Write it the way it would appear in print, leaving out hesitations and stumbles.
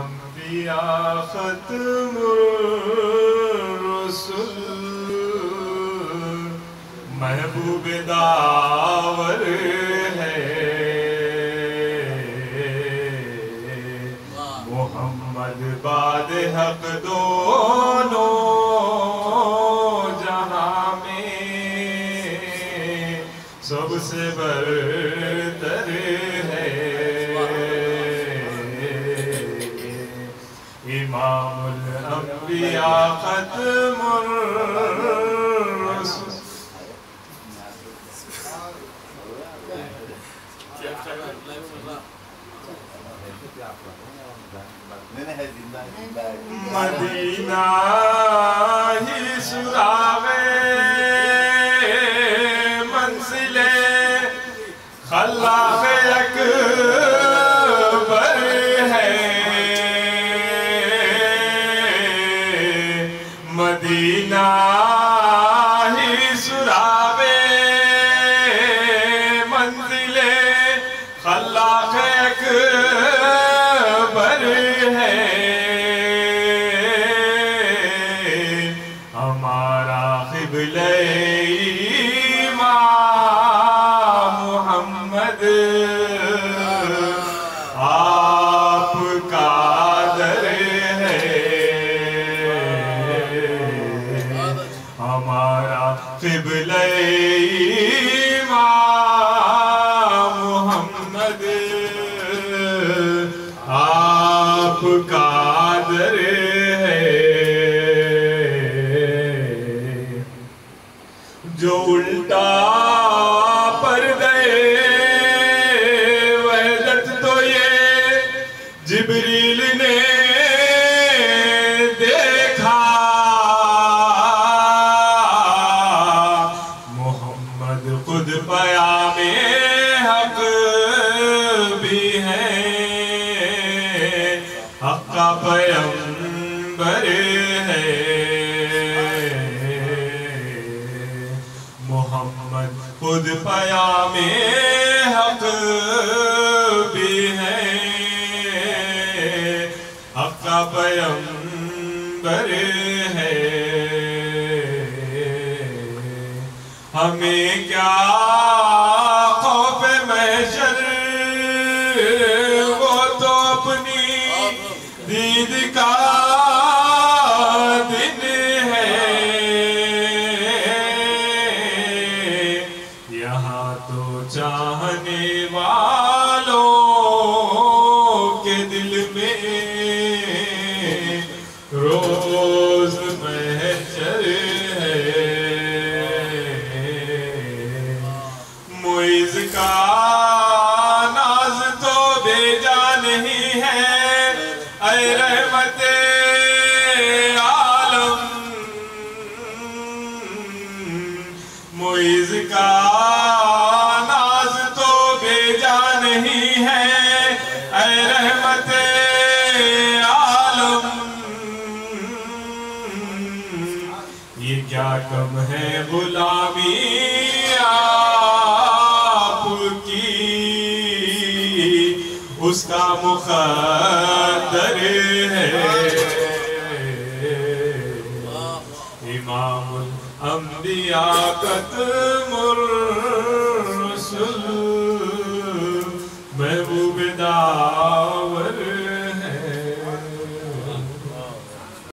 अम्बिया खत्मुर रसूल महबूब दावर है मोहम्मद बाद हक दोनों जहां में सबसे बरतर है इमामुल अंबिया खत्मुर रसूल। मदीना ही सुरागे मंजिले खल्लाक़ अकबर है मदीना ही सुरागे मंजिले खल्लाक़ अकबर है हमारा क़िबले इमाम मोहम्मद आपका दर है हमारा क़िबले इमाम मोहम्मद आपका दर है जो उल्टा पर्दे वहदत तो ये जिब्रील ने देखा मोहम्मद खुद पयामे हक भी है हक का पैगंबर है मोहम्मद खुद पयामे हक भी है हक का पैगंबर है हमें क्या खौफ महशर वो तो अपनी दीद का दिन है यहाँ तो चाहने वालों के दिल में रोज महशर है मुइज़ का नाज तो भेजा नहीं है ऐ रहमते आलम मुइज़ का नाज तो भेजा नहीं है ऐ रहमते आलम ये क्या कम है गुलामी आपकी उसका मुक़द्दर है इमामुल अंबिया खत्मुर